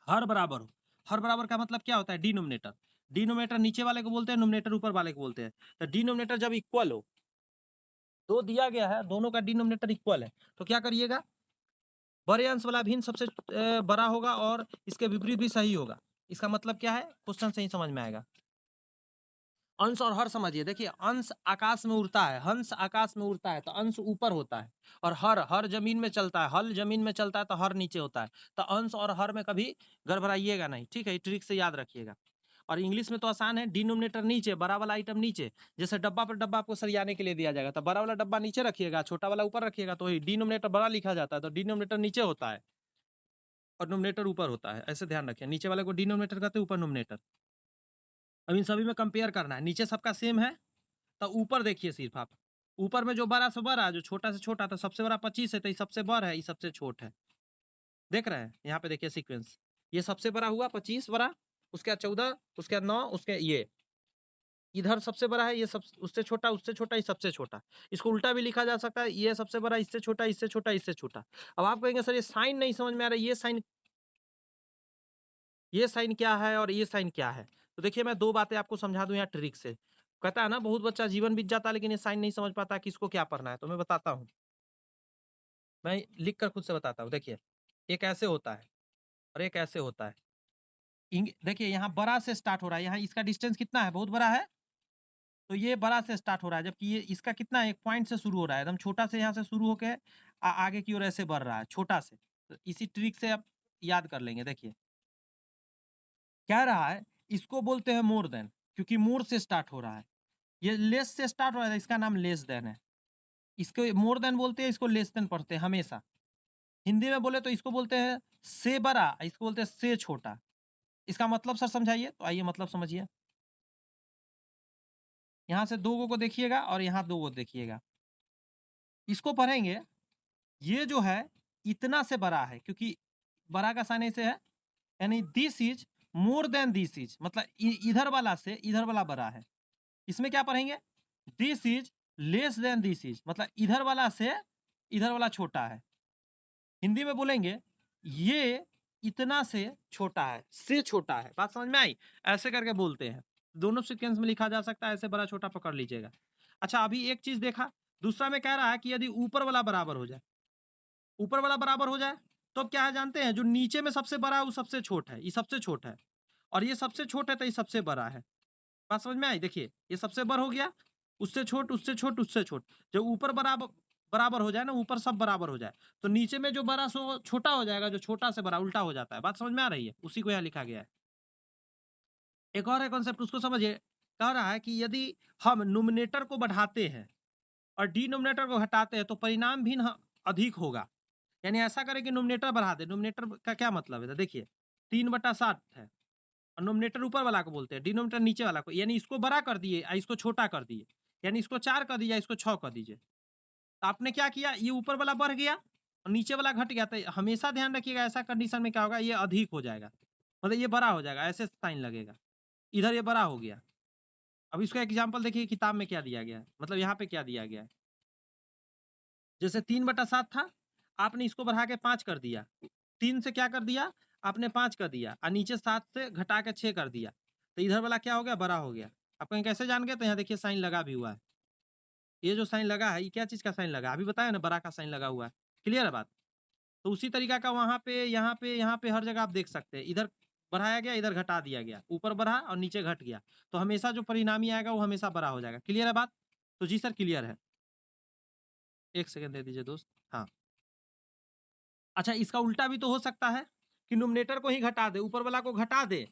हर बराबर हो, हर बराबर का मतलब क्या होता है डिनोमिनेटर। डिनोमिनेटर नीचे वाले को बोलते हैं, नोमिनेटर ऊपर वाले को बोलते हैं। तो डिनोमिनेटर जब इक्वल हो, 2 दिया गया है, दोनों का डिनोमिनेटर इक्वल है, तो क्या करिएगा, बड़े अंश वाला भिन्न सबसे बड़ा होगा और इसके विपरीत भी सही होगा। इसका मतलब क्या है, क्वेश्चन से ही समझ में आएगा। अंश और हर समझिए, देखिए अंश आकाश में उड़ता है, हंस आकाश में उड़ता है तो अंश ऊपर होता है, और हर हर जमीन में चलता है, हल जमीन में चलता है तो हर नीचे होता है। तो अंश और हर में कभी गड़बड़ाइएगा नहीं, ठीक है, ये ट्रिक से याद रखिएगा। और इंग्लिश में तो आसान है, डिनोमिनेटर नीचे, बड़ा वाला आइटम नीचे। जैसे डब्बा पर डब्बा आपको सरियाने के लिए दिया जाएगा, तो बड़ा वाला डब्बा नीचे रखिएगा, छोटा वाला ऊपर रखिएगा, तो वही डिनोमिनेटर बड़ा लिखा जाता है, तो डिनोमिनेटर नीचे होता है और नोमिनेटर ऊपर होता है। ऐसे ध्यान रखिए, नीचे वाले को डिनोमिनेटर कहते हैं, ऊपर नोमिनेटर। अब इन सभी में कंपेयर करना है, नीचे सबका सेम है तो ऊपर देखिए सिर्फ आप, ऊपर में जो बड़ा से बड़ा, जो छोटा से छोटा, तो सबसे बड़ा 25 है तो ये सबसे बड़ा है, ये सबसे छोटा है। देख रहे हैं? यहाँ पे देखिए सीक्वेंस, ये सबसे बड़ा हुआ 25 बड़ा, उसके बाद 14, उसके बाद 9, उसके ये इधर सबसे बड़ा है, ये सब उससे छोटा, ये सबसे छोटा। इसको उल्टा भी लिखा जा सकता है, ये सबसे बड़ा, इससे छोटा, इससे छोटा, इससे छोटा। अब आप कहेंगे सर ये साइन नहीं समझ में आ रहा है, ये साइन क्या है और ये साइन क्या है? तो देखिए मैं 2 बातें आपको समझा दूँ यहाँ ट्रिक से। कहता है ना बहुत बच्चा जीवन बीत जाता है लेकिन ये साइन नहीं समझ पाता कि इसको क्या पढ़ना है, तो मैं बताता हूँ। मैं लिख कर खुद से बताता हूँ, देखिए, एक ऐसे होता है और एक ऐसे होता है। देखिए यहाँ बड़ा से स्टार्ट हो रहा है, यहाँ इसका डिस्टेंस कितना है? बहुत बड़ा है, तो ये बड़ा से स्टार्ट हो रहा है, जबकि ये इसका कितना है? एक पॉइंट से शुरू हो रहा है, एकदम छोटा से यहाँ से शुरू होके आगे की ओर ऐसे बढ़ रहा है, छोटा से। तो इसी ट्रिक से आप याद कर लेंगे, देखिए। कह रहा है इसको बोलते हैं मोर देन, क्योंकि मोर से स्टार्ट हो रहा है। ये लेस से स्टार्ट हो रहा है, इसका नाम लेस देन है। इसको मोर देन बोलते हैं, इसको लेस देन पढ़ते हैं हमेशा। हिंदी में बोले तो इसको बोलते हैं से बड़ा, इसको बोलते हैं से छोटा। इसका मतलब सर समझाइए, तो आइए मतलब समझिए। यहाँ से 2 को देखिएगा और यहाँ 2 को देखिएगा। इसको पढ़ेंगे, ये जो है इतना से बड़ा है, क्योंकि बड़ा का साइन ऐसे है, यानी this is more than this is, मतलब इधर वाला से इधर वाला बड़ा है। इसमें क्या पढ़ेंगे, this is less than this is, मतलब इधर वाला से इधर वाला छोटा है। हिंदी में बोलेंगे ये इतना से छोटा है। बात समझ में आई? ऐसे करके बोलते हैं। दोनों सीक्वेंस में लिखा जा सकता है, ऐसे बड़ा छोटा पकड़ लीजिएगा। अच्छा अभी एक चीज देखा, दूसरा में कह रहा है कि यदि ऊपर वाला बराबर हो जाए, ऊपर वाला बराबर हो जाए तो क्या है जानते हैं, जो नीचे में सबसे बड़ा है वो सबसे छोटा है, ये सबसे छोटा है, और ये सबसे छोटा है तो ये सबसे बड़ा है। बात समझ में आई? देखिए ये सबसे बड़ा हो गया, उससे छोट, उससे छोट, उससे छोट। जब ऊपर बराबर बराबर हो जाए ना, ऊपर सब बराबर हो जाए, तो नीचे में जो बड़ा सो छोटा हो जाएगा, जो छोटा से बड़ा उल्टा हो जाता है। बात समझ में आ रही है? उसी को यहाँ लिखा गया है। एक और है कॉन्सेप्ट, उसको समझिए। कह रहा है कि यदि हम न्यूमरेटर को बढ़ाते हैं और डिनोमिनेटर को घटाते हैं तो परिणाम भिन्न अधिक होगा। यानी ऐसा करें कि न्यूमरेटर बढ़ा दें। न्यूमरेटर का क्या मतलब है? तो देखिए 3/7 है और न्यूमरेटर ऊपर वाला को बोलते हैं, डिनोमिनेटर नीचे वाला को। यानी इसको बड़ा कर दिए इसको छोटा कर दिए। यानी इसको 4 कर दीजिए, इसको 6 कर दीजिए। तो आपने क्या किया, ये ऊपर वाला बढ़ गया और नीचे वाला घट गया। तो हमेशा ध्यान रखिएगा, ऐसा कंडीशन में क्या होगा, ये अधिक हो जाएगा, मतलब ये बड़ा हो जाएगा, ऐसे साइन लगेगा। इधर ये बड़ा हो गया। अब इसका एग्जाम्पल देखिए किताब में क्या दिया गया है, मतलब यहाँ पे क्या दिया गया है। जैसे 3/7 था, आपने इसको बढ़ा के 5 कर दिया। 3 से क्या कर दिया, आपने 5 कर दिया और नीचे 7 से घटा के 6 कर दिया। तो इधर वाला क्या हो गया, बड़ा हो गया। आप कहें कैसे जान गए? तो यहाँ देखिए साइन लगा भी हुआ है। ये जो साइन लगा है, ये क्या चीज़ का साइन लगा है? अभी बताया ना, बड़ा का साइन लगा हुआ है। क्लियर है बात? तो उसी तरीका का वहाँ पे, यहाँ पे हर जगह आप देख सकते हैं। इधर बढ़ाया गया, इधर घटा दिया गया। ऊपर बढ़ा और नीचे घट गया। तो हमेशा जो परिणामी आएगा वो हमेशा बड़ा हो जाएगा। क्लियर है बात? तो जी सर क्लियर है। 1 सेकंड दे दीजिए दोस्त। हाँ। अच्छा, इसका उल्टा भी तो हो सकता है कि न्यूमरेटर को ही घटा दे, ऊपर वाला को घटा दे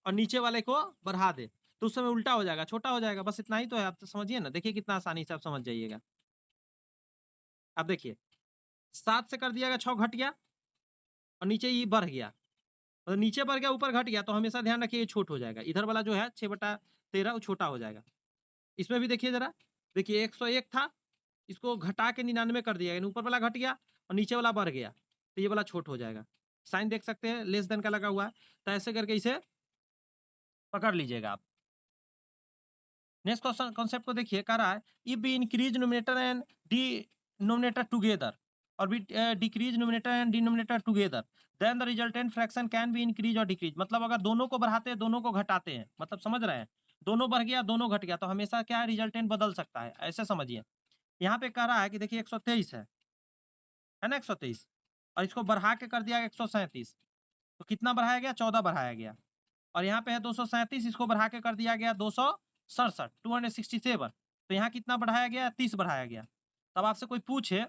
और नीचे वाले को बढ़ा दे। तो उस समय उल्टा हो जाएगा, छोटा हो जाएगा। बस इतना ही तो है, आप तो समझिए ना। देखिए कितना आसानी से आप समझ जाइएगा। अब देखिए 7 से कर दिया गया, 6 घट गया और नीचे ये बढ़ गया। मतलब नीचे बढ़ गया, ऊपर घट गया, तो हमेशा ध्यान रखिए ये छोट हो जाएगा। इधर वाला जो है 6/13 वो छोटा हो जाएगा। इसमें भी देखिए जरा, देखिए 101 था, इसको घटा के 99 कर दिया, यानी ऊपर वाला घट गया और नीचे वाला बढ़ गया, तो ये वाला छोट हो जाएगा। साइन देख सकते हैं, लेस देन का लगा हुआ है। तो ऐसे करके इसे पकड़ लीजिएगा आप। नेक्स्ट क्वेश्चन कॉन्सेप्ट को देखिए, कह रहा है if we increase numerator and denominator together और we decrease numerator and denominator together then the resultant fraction can be increase और डिक्रीज। मतलब अगर दोनों को बढ़ाते हैं, दोनों को घटाते हैं, मतलब समझ रहे हैं, दोनों बढ़ गया, दोनों घट गया, तो हमेशा क्या है, रिजल्टेंट बदल सकता है। ऐसे समझिए। यहाँ पे कह रहा है कि देखिए 123 है ना, 123 और इसको बढ़ा के कर दिया 137। तो कितना बढ़ाया गया, 14 बढ़ाया गया। और यहाँ पे है 237, इसको बढ़ा के कर दिया गया 267, 267। तो यहाँ कितना बढ़ाया गया, 30 बढ़ाया गया। तब आपसे कोई पूछे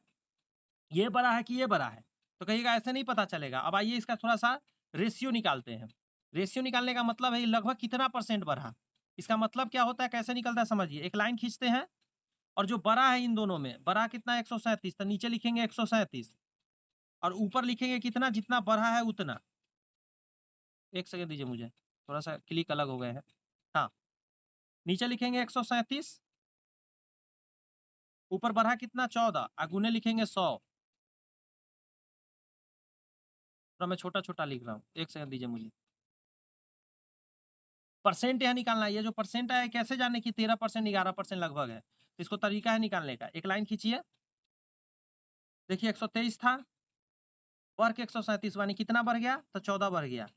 ये बड़ा है कि ये बड़ा है, तो कहिएगा ऐसे नहीं पता चलेगा। अब आइए इसका थोड़ा सा रेशियो निकालते हैं। रेशियो निकालने का मतलब है ये लगभग कितना परसेंट बढ़ा। इसका मतलब क्या होता है, कैसे निकलता है समझिए। एक लाइन खींचते हैं और जो बड़ा है इन दोनों में, बड़ा कितना 137, तो नीचे लिखेंगे 137 और ऊपर लिखेंगे कितना, जितना बढ़ा है उतना। एक सेकंड दीजिए मुझे, थोड़ा सा क्लिक अलग हो गए हैं। हाँ, नीचे लिखेंगे 137, ऊपर बढ़ा कितना 14 और गुने लिखेंगे 100। थोड़ा मैं छोटा-छोटा लिख रहा हूँ, 1 सेकंड दीजिए मुझे। परसेंट यहाँ निकालना है, ये जो परसेंट है कैसे जाने कि 13% 11% लगभग है। तो इसको तरीका है निकालने का। एक लाइन खींचिए, देखिए 123 था, बढ़ के 137 यानी कितना बढ़ गया, तो 14 बढ़ गया।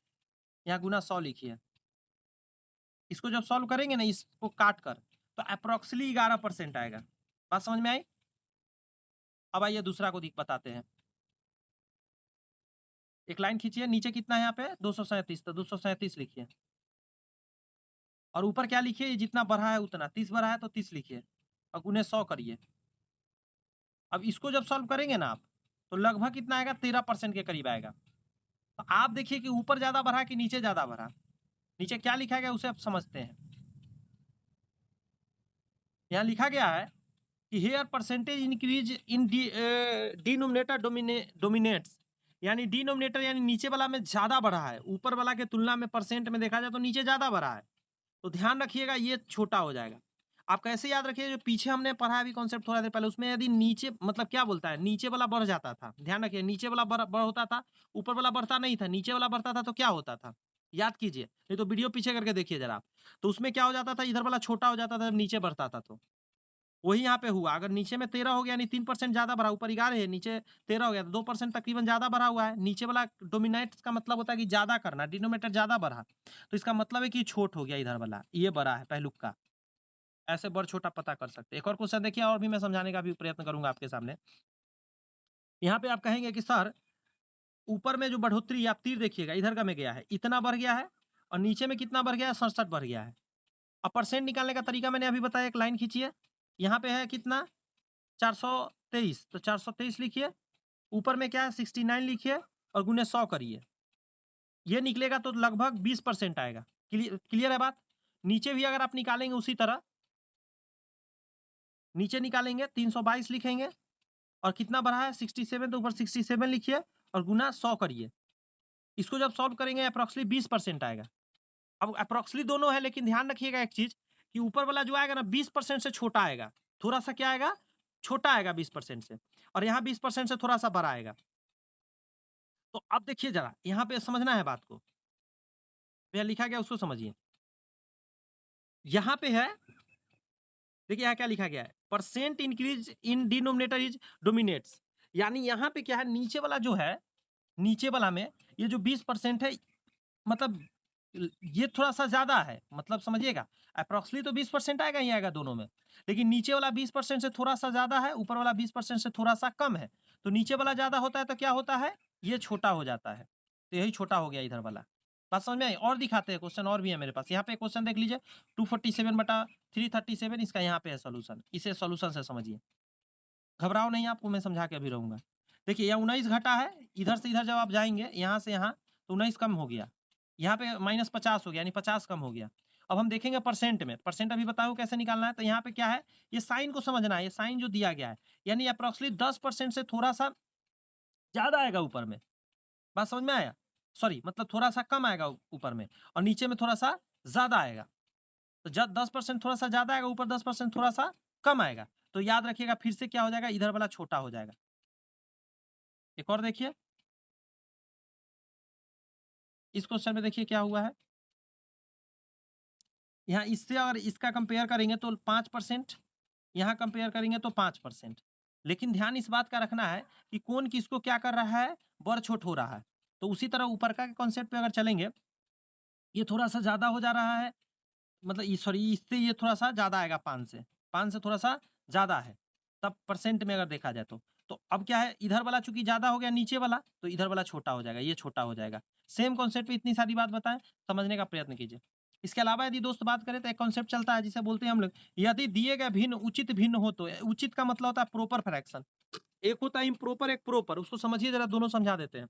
यहाँ गुना 100 लिखिए। इसको जब सॉल्व करेंगे ना, इसको काट कर, तो अप्रॉक्सिमेटली 11% आएगा। बात समझ में आई? अब आइए दूसरा को बताते हैं। एक लाइन खींचिए, नीचे कितना है यहाँ पे 237, तो 237 लिखिए और ऊपर क्या लिखिए, जितना बढ़ा है उतना, 30 बढ़ा है तो 30 लिखिए और गुने 100 करिए। अब इसको जब सॉल्व करेंगे ना आप, तो लगभग कितना आएगा, 13% के करीब आएगा। तो आप देखिए कि ऊपर ज्यादा बढ़ा कि नीचे ज्यादा बढ़ा। नीचे क्या लिखा गया उसे आप समझते हैं। यहाँ लिखा गया है कि here percentage increase in denominator dominates. यानी डिनोमिनेटर यानी नीचे वाला में ज्यादा बढ़ा है, ऊपर वाला के तुलना में परसेंट में देखा जाए तो नीचे ज्यादा बढ़ा है। तो ध्यान रखिएगा ये छोटा हो जाएगा। आप कैसे याद रखिए, जो पीछे हमने पढ़ा अभी कॉन्सेप्ट थोड़ा देर पहले, उसमें यदि नीचे मतलब क्या बोलता है, नीचे वाला बढ़ जाता था, ध्यान रखिए नीचे वाला बढ़ होता था, ऊपर वाला बढ़ता नहीं था। नीचे वाला बढ़ता था तो क्या होता था, याद कीजिए, नहीं तो वीडियो पीछे करके देखिए जरा आप। तो उसमें क्या हो जाता था, इधर वाला छोटा हो जाता था जब नीचे बढ़ता था। तो वही यहाँ पे हुआ। अगर नीचे में 13 हो गया यानी 3% ज्यादा बढ़ा, ऊपर 11 है, नीचे 13 हो गया तो 2% तकरीबन ज्यादा बढ़ा हुआ है। नीचे वाला डोमिनेट का मतलब होता है कि ज्यादा करना, डिनोमिनेटर ज्यादा बढ़ा, तो इसका मतलब है कि छोट हो गया, इधर वाला ये बड़ा है पहलुक का। ऐसे बड़ छोटा पता कर सकते हैं। एक और क्वेश्चन देखिए, और भी मैं समझाने का भी प्रयत्न करूंगा आपके सामने। यहाँ पे आप कहेंगे कि सर ऊपर में जो बढ़ोतरी आप तीर देखिएगा इधर का में गया है, इतना बढ़ गया है और नीचे में कितना बढ़ गया है, 67 बढ़ गया है। अब परसेंट निकालने का तरीका मैंने अभी बताया, एक लाइन खींचिए, यहाँ पे है कितना 400 423, तो 423 लिखिए, ऊपर में क्या है 69 लिखिए और गुने 100 करिए, ये निकलेगा तो लगभग 20% आएगा। क्लियर है बात? नीचे भी अगर आप निकालेंगे उसी तरह, नीचे निकालेंगे 322 लिखेंगे और कितना बढ़ा है 67, तो ऊपर 67 लिखिए और गुना 100 करिए। इसको जब सॉल्व करेंगे अप्रॉक्सिमेटली 20% आएगा। अब अप्रॉक्सिमेटली दोनों है, लेकिन ध्यान रखिएगा एक चीज कि ऊपर वाला जो आएगा ना 20% से छोटा आएगा, थोड़ा सा क्या आएगा, छोटा आएगा 20% से, और यहाँ 20% से थोड़ा सा बड़ा आएगा। तो अब देखिए जरा यहाँ पे समझना है बात को, भैया लिखा गया उसको समझिए। यहाँ पे है, देखिए यहाँ क्या लिखा गया है, percent increase in denominator is dominates, यानी यहाँ पे क्या है, नीचे वाला जो है, नीचे वाला में ये जो 20% है, मतलब ये थोड़ा सा ज्यादा है, मतलब समझिएगा अप्रोक्सीमेटली तो 20% आएगा ही आएगा दोनों में, लेकिन नीचे वाला 20% से थोड़ा सा ज्यादा है, ऊपर वाला 20% से थोड़ा सा कम है। तो नीचे वाला ज्यादा होता है तो क्या होता है, ये छोटा हो जाता है, तो यही छोटा हो गया इधर वाला। बात समझ में आई? और दिखाते हैं, क्वेश्चन और भी है मेरे पास, यहाँ पे क्वेश्चन देख लीजिए 247/337, इसका यहाँ पे है सोल्यूशन, इसे सोल्यूशन से समझिए, घबराओ नहीं, आपको मैं समझा के अभी रहूंगा। देखिए यहाँ 19 घटा है, इधर से इधर जब आप जाएंगे यहाँ से यहाँ, तो 19 कम हो गया, यहाँ पे -50 हो गया, यानी 50 कम हो गया। अब हम देखेंगे परसेंट में, परसेंट अभी बताऊं कैसे निकालना है। तो यहाँ पे क्या है, ये साइन को समझना है, ये साइन जो दिया गया है, यानी अप्रोक्सीमेटली 10% से थोड़ा सा ज्यादा आएगा ऊपर में। बात समझ में आया? सॉरी, मतलब थोड़ा सा कम आएगा ऊपर में, और नीचे में थोड़ा सा ज्यादा आएगा। तो जब 10% थोड़ा सा ज्यादा आएगा, ऊपर 10% थोड़ा सा कम आएगा, तो याद रखिएगा फिर से क्या हो जाएगा, इधर वाला छोटा हो जाएगा। एक और देखिए, इस क्वेश्चन में देखिए क्या हुआ है, यहाँ इससे अगर इसका कंपेयर करेंगे तो 5%, यहाँ कंपेयर करेंगे तो 5%, लेकिन ध्यान इस बात का रखना है कि कौन किसको क्या कर रहा है, बड़ छोट हो रहा है। तो उसी तरह ऊपर का कॉन्सेप्ट पे अगर चलेंगे, ये थोड़ा सा ज्यादा हो जा रहा है, मतलब सॉरी इससे ये थोड़ा सा ज्यादा आएगा, 5 से थोड़ा सा ज्यादा है, तब परसेंट में अगर देखा जाए तो अब क्या है, इधर वाला चूंकि ज्यादा हो गया नीचे वाला, तो इधर वाला छोटा हो जाएगा, ये छोटा हो जाएगा। सेम कॉन्सेप्ट पे इतनी सारी बात बताएं, समझने का प्रयत्न कीजिए। इसके अलावा यदि दोस्त बात करें तो एक कॉन्सेप्ट चलता है जिसे बोलते हैं हम लोग, यदि दिए गए भिन्न उचित भिन्न हो तो, उचित का मतलब होता है प्रोपर फ्रैक्शन, एक होता है इम्प्रोपर, एक प्रोपर, उसको समझिए जरा, दोनों समझा देते हैं।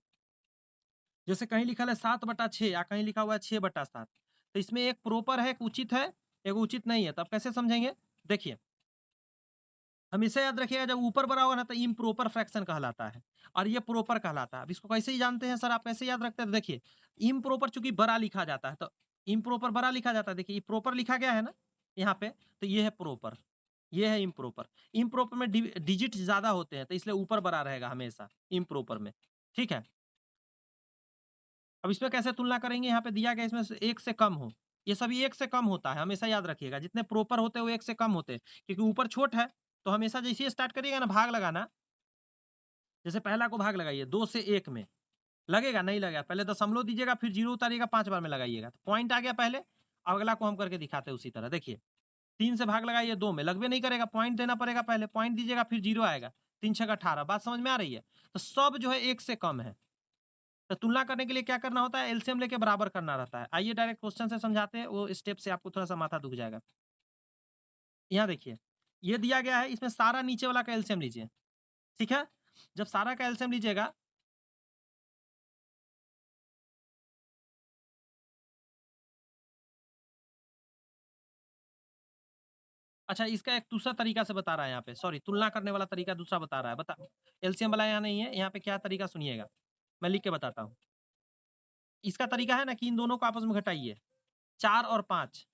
जैसे कहीं लिखा है 7/6 या कहीं लिखा हुआ है 6/7, तो इसमें एक प्रोपर है, एक उचित है, एक उचित नहीं है, तो आप कैसे समझेंगे? देखिए हमेशा याद रखिएगा, जब ऊपर बड़ा होगा ना तो इम्प्रोपर फ्रैक्शन कहलाता है, और ये प्रोपर कहलाता है। अब इसको कैसे ही जानते हैं सर, आप कैसे याद रखते हैं? तो देखिए इम्प्रोपर चूंकि बड़ा लिखा जाता है, तो इम्प्रोपर बड़ा लिखा जाता है, देखिए प्रॉपर लिखा गया है ना यहाँ पे, तो ये है प्रोपर, ये है इम्प्रोपर। इम्प्रोपर में डिजिट ज्यादा होते हैं, तो इसलिए ऊपर बड़ा रहेगा हमेशा इम्प्रोपर में, ठीक है। अब इसमें कैसे तुलना करेंगे, यहाँ पे दिया गया इसमें से एक से कम हो, ये सभी एक से कम होता है, हमेशा याद रखिएगा, जितने प्रॉपर होते हैं वो एक से कम होते हैं, क्योंकि ऊपर छोट है। तो हमेशा जैसे ही स्टार्ट करिएगा ना भाग लगाना, जैसे पहला को भाग लगाइए 2 से 1 में, लगेगा नहीं लगेगा, पहले दशमलव दीजिएगा, फिर जीरो उतारिएगा, 5 बार में लगाइएगा, तो पॉइंट आ गया पहले। अब अगला को हम करके दिखाते हैं उसी तरह, देखिए 3 से भाग लगाइए 2 में, लगभग नहीं करेगा, पॉइंट देना पड़ेगा, पहले पॉइंट दीजिएगा, फिर जीरो आएगा, 3 6 18, बात समझ में आ रही है? तो सब जो है एक से कम है, तो तुलना करने के लिए क्या करना होता है, एलसीएम लेके बराबर करना रहता है। आइए डायरेक्ट क्वेश्चन से समझाते हैं, वो स्टेप से आपको थोड़ा सा माथा दुख जाएगा। यहाँ देखिए ये दिया गया है, इसमें सारा नीचे वाला का एलसीएम लीजिए, ठीक है। जब सारा का एलसीएम लीजिएगा, अच्छा इसका एक दूसरा तरीका से बता रहा है यहाँ पे, सॉरी तुलना करने वाला तरीका दूसरा बता रहा है, बता, एलसीएम वाला यहाँ नहीं है, यहाँ पे क्या तरीका सुनिएगा, मैं लिख के बताता हूँ। इसका तरीका है ना कि इन दोनों को आपस में घटाइए, 4 और 5,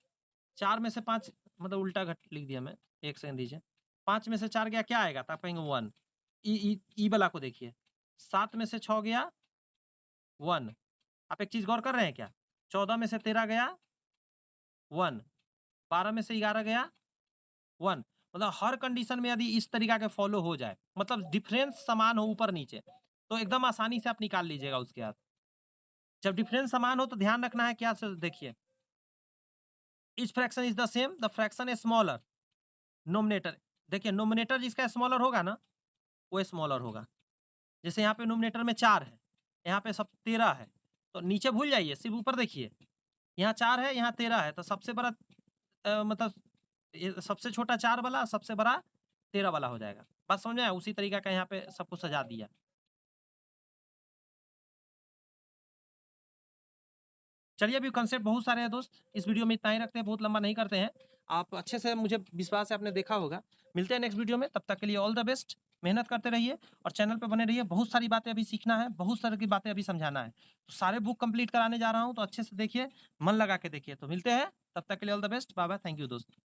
4 में से 5, मतलब उल्टा घट लिख दिया मैं, एक सेकंड दीजिए, 5 में से 4 गया क्या आएगा, तो आप कहेंगे 1, ई वाला को देखिए, 7 में से 6 गया 1, आप एक चीज गौर कर रहे हैं क्या, 14 में से 13 गया 1, 12 में से 11 गया 1, मतलब हर कंडीशन में यदि इस तरीका के फॉलो हो जाए, मतलब डिफरेंस समान हो ऊपर नीचे, तो एकदम आसानी से आप निकाल लीजिएगा उसके बाद। जब डिफरेंस समान हो तो ध्यान रखना है क्या, देखिए etch fraction is the same, the fraction is smaller nominator, देखिए नोमिनेटर जिसका स्मॉलर होगा ना वो स्मॉलर होगा। जैसे यहाँ पे नोमिनेटर में 4 है, यहाँ पे सब 13 है, तो नीचे भूल जाइए, सिर्फ ऊपर देखिए, यहाँ 4 है, यहाँ 13 है, तो सबसे बड़ा मतलब सबसे छोटा 4 वाला, सबसे बड़ा 13 वाला हो जाएगा। बात समझ में आया? उसी तरीका का यहाँ पे सब कुछ सजा दिया। चलिए अभी कंसेप्ट बहुत सारे हैं दोस्त, इस वीडियो में इतना ही रखते हैं, बहुत लंबा नहीं करते हैं। आप अच्छे से, मुझे विश्वास है आपने देखा होगा। मिलते हैं नेक्स्ट वीडियो में, तब तक के लिए ऑल द बेस्ट। मेहनत करते रहिए और चैनल पे बने रहिए। बहुत सारी बातें अभी सीखना है, बहुत सारी की बातें अभी समझाना है। तो सारे बुक कंप्लीट कराने जा रहा हूँ, तो अच्छे से देखिए, मन लगा के देखिए। तो मिलते हैं, तब तक के लिए all the best. Bye bye, thank you दोस्त।